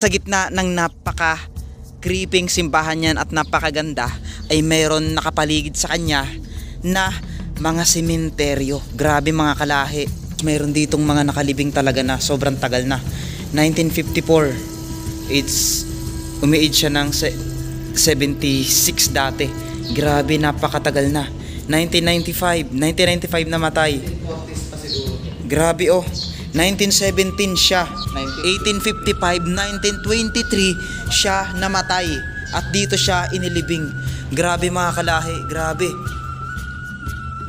Sa gitna ng napaka creeping simbahan yan at napakaganda ay mayroon nakapaligid sa kanya na mga sementeryo. Grabe mga kalahi. Mayroon ditong mga nakalibing talaga na sobrang tagal na. 1954. Umiid siya ng 76 dati. Grabe, napakatagal na. 1995 namatay. Grabe oh. 1917 siya, 1855, 1923 siya namatay at dito siya inilibing. Grabe mga kalahi, grabe.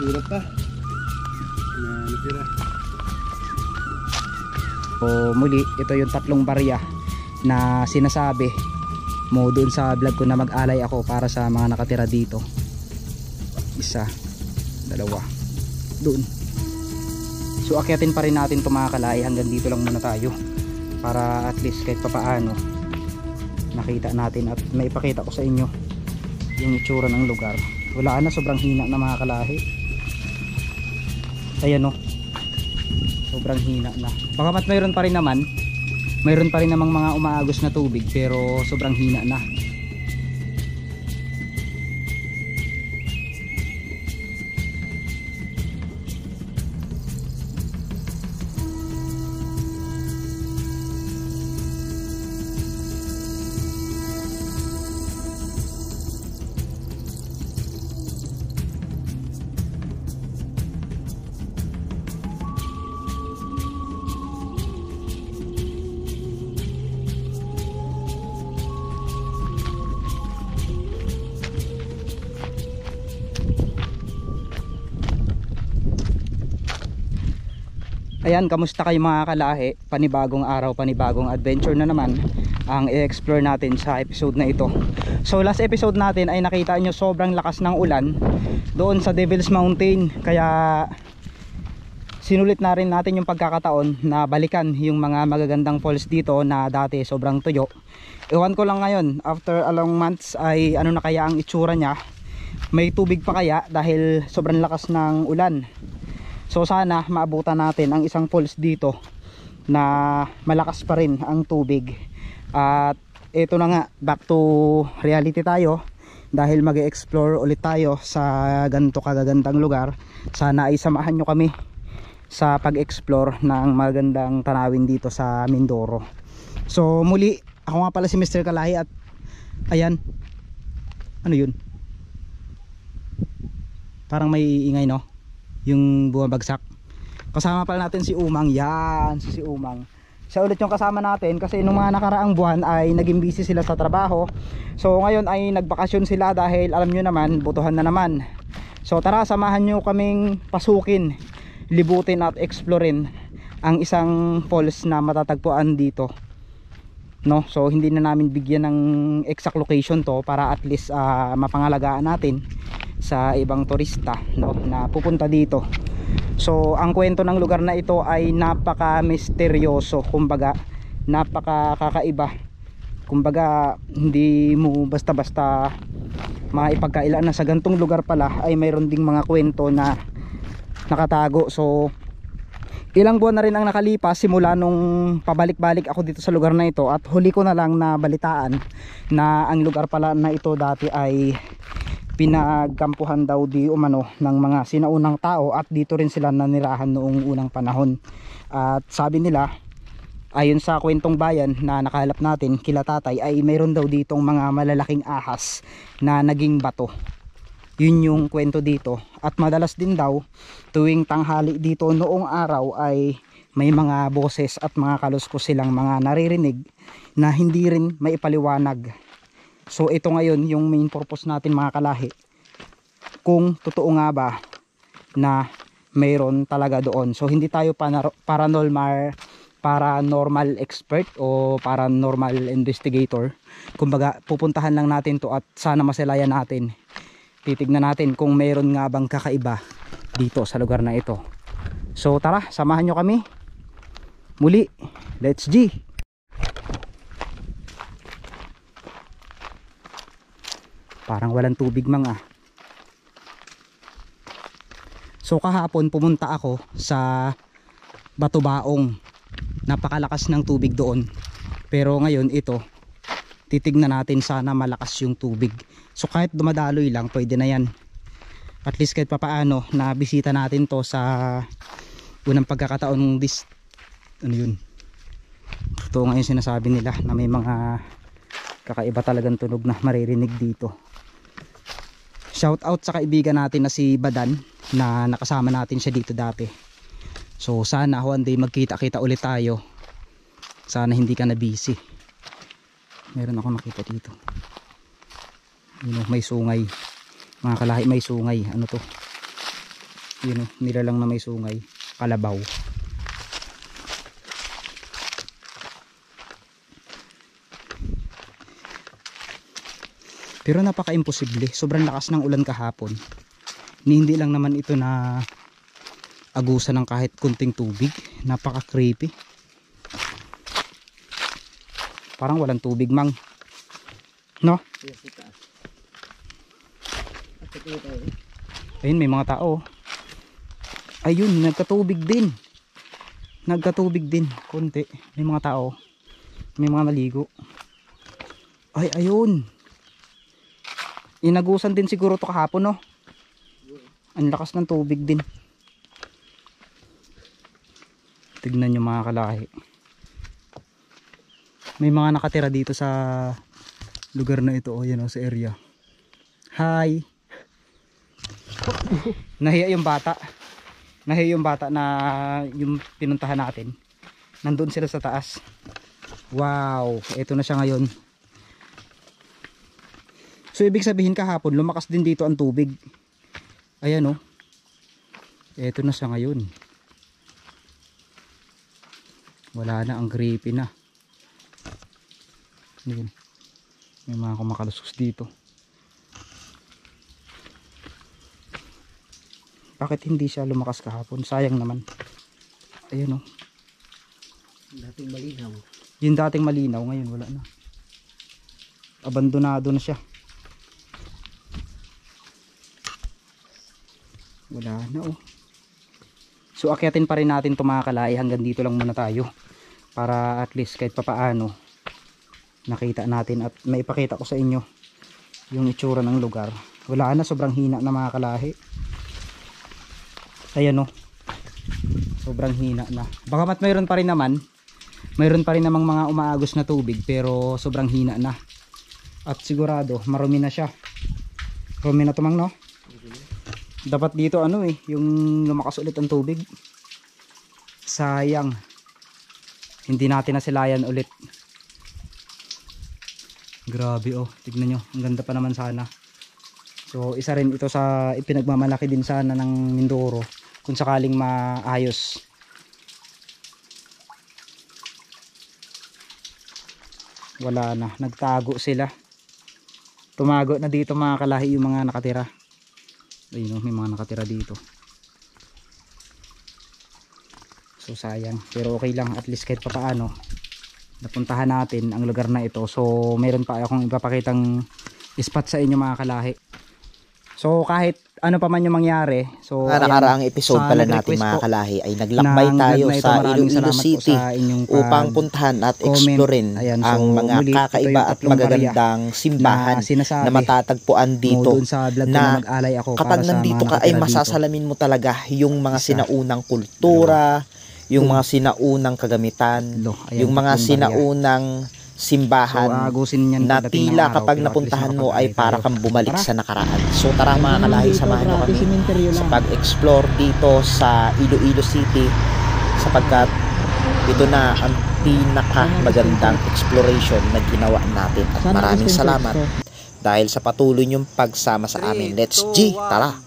Hirap pa. Natira. So muli, ito yung tatlong barya na sinasabi mo doon sa vlog ko na mag-alay ako para sa mga nakatira dito. Isa, dalawa, doon. So akyatin pa rin natin ito mga kalahi, hanggang dito lang muna tayo para at least kahit papaano nakita natin at maipakita ko sa inyo yung itsura ng lugar. Wala na, sobrang hina na mga kalahi. Ayan o, sobrang hina na. Bagamat mayroon pa rin namang mga umaagos na tubig, pero sobrang hina na. Ayan, kamusta kayo mga kalahi? Panibagong araw, panibagong adventure na naman ang i-explore natin sa episode na ito. So last episode natin ay nakita nyo sobrang lakas ng ulan doon sa Devil's Mountain. Kaya sinulit na rin natin yung pagkakataon na balikan yung mga magagandang falls dito na dati sobrang tuyo. Ewan ko lang ngayon, after a long months ay ano na kaya ang itsura nya. May tubig pa kaya dahil sobrang lakas ng ulan. So sana maabutan natin ang isang falls dito na malakas pa rin ang tubig. At ito na nga, back to reality tayo dahil mag-explore ulit tayo sa ganito kagagandang lugar. Sana ay samahan nyo kami sa pag-explore ng magandang tanawin dito sa Mindoro. So muli, ako nga pala si Mr. Kalahi at ayan, ano yun? Parang may ingay no? Yung bumabagsak. Kasama pala natin si Umang. Yan, si Umang. Siya ulit yung kasama natin kasi nung mga nakaraang buwan ay naging busy sila sa trabaho. So ngayon ay nagbakasyon sila dahil alam nyo naman, butuhan na naman. So tara, samahan nyo kaming pasukin, libutin at explorein ang isang falls na matatagpuan dito, no? So hindi na namin bigyan ng exact location to para at least mapangalagaan natin sa ibang turista, no, na pupunta dito. So ang kwento ng lugar na ito ay napaka misteryoso, kumbaga napaka kakaiba. Kumbaga hindi mo basta basta maipagkaila na sa gantong lugar pala ay mayroon ding mga kwento na nakatago. So ilang buwan na rin ang nakalipas simula nung pabalik-balik ako dito sa lugar na ito, at huli ko na lang na balitaan na ang lugar pala na ito dati ay pinagkampuhan daw di umano ng mga sinaunang tao, at dito rin sila nanirahan noong unang panahon. At sabi nila, ayon sa kwentong bayan na nakahalap natin kila tatay, ay mayroon daw ditong mga malalaking ahas na naging bato. Yun yung kwento dito. At madalas din daw tuwing tanghali dito noong araw ay may mga boses at mga kaluskos silang mga naririnig na hindi rin maipaliwanag. So ito ngayon yung main purpose natin mga kalahi, kung totoo nga ba na mayroon talaga doon. So hindi tayo paranormal expert o paranormal investigator. Kumbaga pupuntahan lang natin to at sana maselayan natin. Titignan natin kung mayroon nga bang kakaiba dito sa lugar na ito. So tara, samahan nyo kami. Muli, let's G! Parang walang tubig mga. So kahapon pumunta ako sa Batubaong. Napakalakas ng tubig doon. Pero ngayon ito, titignan natin sana malakas yung tubig. So kahit dumadaloy lang, pwede na yan. At least kahit papaano, nabisita natin to sa unang pagkakataon ano yun. Ito ngayon sinasabi nila na may mga kakaiba talagang tunog na maririnig dito. Shout out sa kaibigan natin na si Badan na nakasama natin siya dito dati. So sana one day magkita-kita ulit tayo. Sana hindi ka na busy. Meron ako nakita dito. Yun, may sungay. Mga kalahi, may sungay. Ano to? Yun, nilalang na may sungay. Kalabaw. Pero napaka-imposible. Sobrang lakas ng ulan kahapon. Hindi lang naman ito na agusan ng kahit kunting tubig. Napaka-creepy. Parang walang tubig, Mang. No? Ayun, may mga tao. Ayun, nagkatubig din. Nagkatubig din. Konti. May mga tao. May mga naligo. Ay, ayun. Inagusan din siguro to kahapon, no? Ang lakas ng tubig din. Tignan nyo mga kalahi. May mga nakatira dito sa lugar na ito, o yan o, sa area. Hi! Nahiya yung bata. Nahiya yung bata na yung pinuntahan natin. Nandun sila sa taas. Wow! Ito na siya ngayon. So ibig sabihin kahapon lumakas din dito ang tubig. Ayan o. Ito na siya ngayon. Wala na, ang creepy na. Ayan. May mga kumakalusos dito. Bakit hindi siya lumakas kahapon? Sayang naman. Ayan o. Dating malinaw. Yung dating malinaw, ngayon wala na. Abandonado na siya. Wala na oh. So akyatin pa rin natin itong mga kalay. Hanggang dito lang muna tayo. Para at least kahit papaano nakita natin at maipakita ko sa inyo yung itsura ng lugar. Wala na, sobrang hina na mga kalahi. Ayan oh. Sobrang hina na. Bagamat mayroon pa rin naman. Mayroon pa rin namang mga umaagos na tubig. Pero sobrang hina na. At sigurado marumi na siya. Marumi na tumang, no? Dapat dito ano yung lumakas ulit ang tubig. Sayang. Hindi natin nasilayan ulit. Grabe oh, tignan nyo. Ang ganda pa naman sana. So isa rin ito sa ipinagmamalaki din sana ng Mindoro kung sakaling maayos. Wala na, nagtago sila. Tumago na dito mga kalahi yung mga nakatira. Ayun, may mga nakatira dito. So sayang, pero okay lang, at least kahit papaano napuntahan natin ang lugar na ito. So mayroon pa akong ipapakitang spot sa inyo mga kalahi. So kahit ano pa man yung mangyari, so nakaraang episode pala natin mga kalahi ay naglakbay tayo sa Iloilo City upang puntahan at explorein ang mga kakaiba at magagandang simbahan na matatagpuan dito, na kapag nandito ka ay masasalamin mo talaga yung mga sinaunang kultura, yung mga sinaunang kagamitan, yung mga sinaunang simbahan na tila kapag napuntahan mo ay para kang bumalik sa nakaraan. So tara mga kalahi, samahan nyo kami sa pag-explore dito sa Iloilo City, sapagkat ito na ang pinakamagandang exploration na ginawa natin. At maraming salamat dahil sa patuloy nyong pagsama sa amin. Let's G! Tara!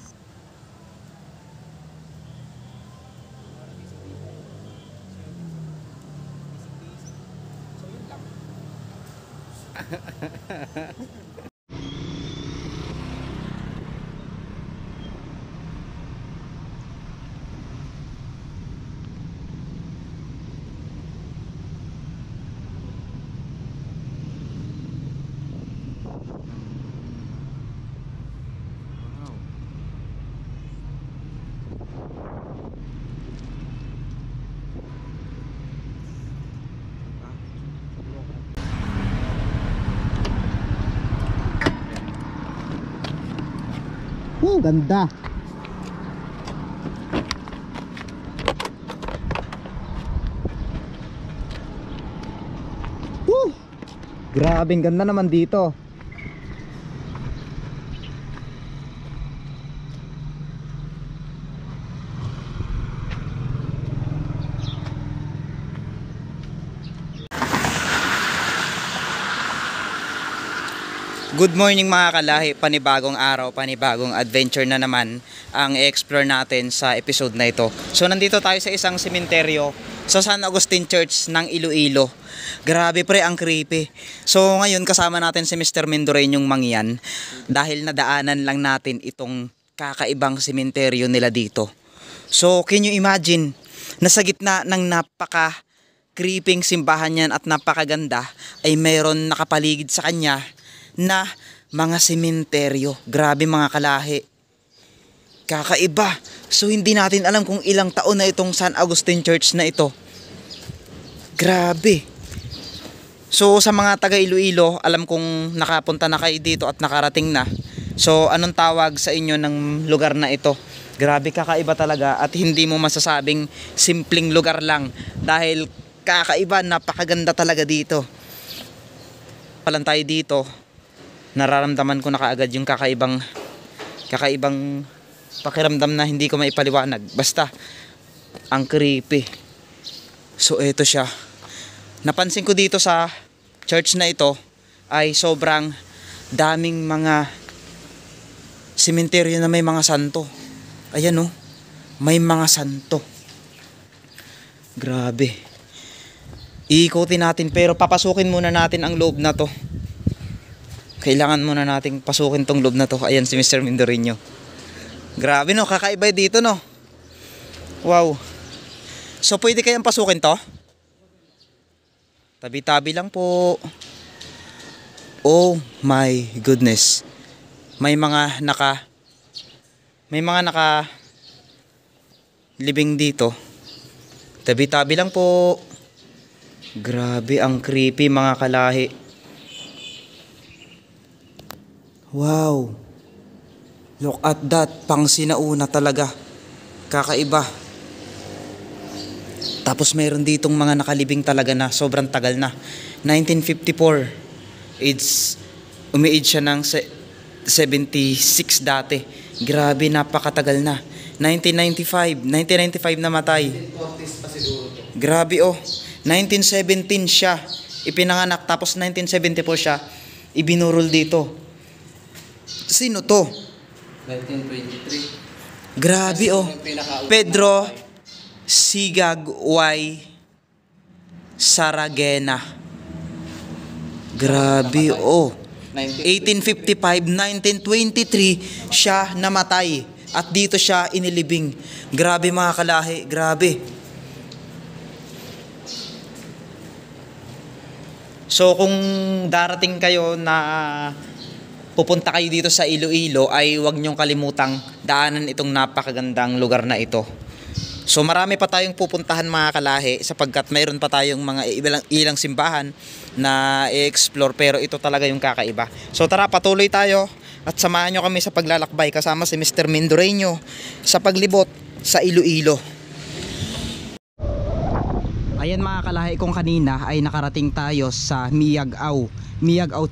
Ganda. Grabing ganda naman dito. Good morning mga kalahi, panibagong araw, panibagong adventure na naman ang i-explore natin sa episode na ito. So nandito tayo sa isang sementeryo sa San Agustin Church ng Iloilo. Grabe pre, ang creepy. So ngayon kasama natin si Mr. Mendoreñong Mangyan dahil nadaanan lang natin itong kakaibang sementeryo nila dito. So can you imagine, nasa gitna ng napaka creeping simbahan yan at napakaganda ay mayroon nakapaligid sa kanya na mga sementeryo. Grabe mga kalahi, kakaiba. So hindi natin alam kung ilang taon na itong San Agustin Church na ito. Grabe. So sa mga taga Iloilo, alam kong nakapunta na kayo dito at nakarating na. So anong tawag sa inyo ng lugar na ito? Grabe, kakaiba talaga at hindi mo masasabing simpleng lugar lang dahil kakaiba, napakaganda talaga dito. Palan tayo dito, nararamdaman ko na kaagad yung kakaibang pakiramdam na hindi ko maipaliwanag. Basta ang creepy. So eto siya. Napansin ko dito sa church na ito ay sobrang daming mga sementeryo na may mga santo. Ayan oh, may mga santo. Grabe. Iikutin natin pero papasukin muna natin ang loob na to. Kailangan muna nating pasukin tong loob na to. Ayan si Mr. Mendoreño. Grabe no, kakaiba dito no. Wow. So pwede kayang pasukin to? Tabi-tabi lang po. Oh my goodness. May mga naka libing dito. Tabi-tabi lang po. Grabe, ang creepy mga kalahi. Wow. Look at that. Pang sinauna talaga. Kakaiba. Tapos mayroon ditong mga nakalibing talaga na sobrang tagal na. 1954. Umi-age siya ng 76 dati. Grabe, napakatagal na. 1995 namatay. 1940s pa siguro to. Grabe oh. 1917 siya ipinanganak, tapos 1974 siya ibinurol dito. Sino to? 1923. Grabe oh. Pedro Sigag Y Saragena. Grabe oh. 1855, 1923 siya namatay at dito siya inilibing. Grabe mga kalahi, grabe. So kung darating kayo na pupunta kayo dito sa Iloilo ay huwag niyong kalimutang daanan itong napakagandang lugar na ito. So marami pa tayong pupuntahan mga kalahi sapagkat mayroon pa tayong mga ilang simbahan na i-explore, pero ito talaga yung kakaiba. So tara, patuloy tayo at samahan nyo kami sa paglalakbay kasama si Mr. Mendoreño sa paglibot sa Iloilo. Ayan mga kalahi, kung kanina ay nakarating tayo sa Miagao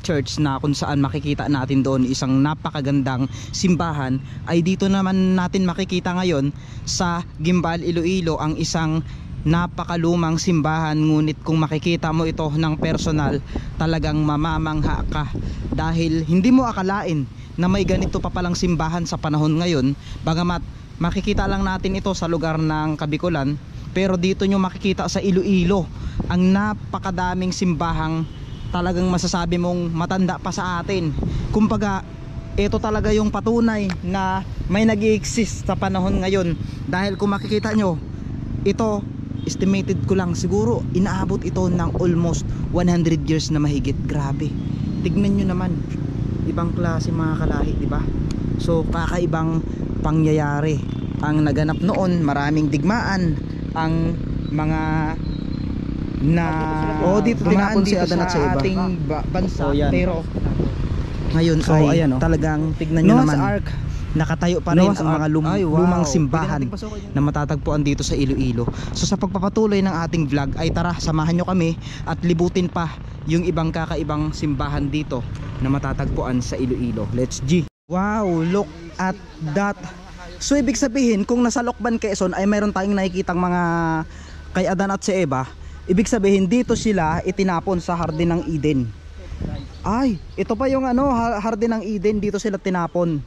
Church na kung saan makikita natin doon isang napakagandang simbahan, ay dito naman natin makikita ngayon sa Guimbal, Iloilo ang isang napakalumang simbahan. Ngunit kung makikita mo ito ng personal, talagang mamamangha ka dahil hindi mo akalain na may ganito pa palang simbahan sa panahon ngayon. Bagamat makikita lang natin ito sa lugar ng Kabikulan, pero dito nyo makikita sa Iloilo ang napakadaming simbahang talagang masasabi mong matanda pa sa atin. Kumbaga, ito talaga yung patunay na may nag-i-exist sa panahon ngayon. Dahil kung makikita nyo, ito, estimated ko lang, siguro inaabot ito ng almost 100 years na mahigit. Grabe. Tignan nyo naman, ibang klase mga kalahi, diba? So, kakaibang pangyayari ang naganap noon. Maraming digmaan ang mga dito tinapon dito sa ating bansa. Pero ngayon ay ayan, talagang tignan nyo naman, Ark, nakatayo pa rin Noah's ang mga Ark. Ay, wow. lumang Pwede simbahan nating pasukin yun. na matatagpuan dito sa Iloilo. So sa pagpapatuloy ng ating vlog ay tara, samahan nyo kami at libutin pa yung ibang kakaibang simbahan dito na matatagpuan sa Iloilo. Let's G! Wow, look at that! So ibig sabihin, kung nasa Lokban, Quezon ay mayroon tayong nakikitang mga kay Adan at si Eva, ibig sabihin dito sila itinapon sa Hardin ng Eden. Ay, ito pa yung Hardin ng Eden, dito sila tinapon.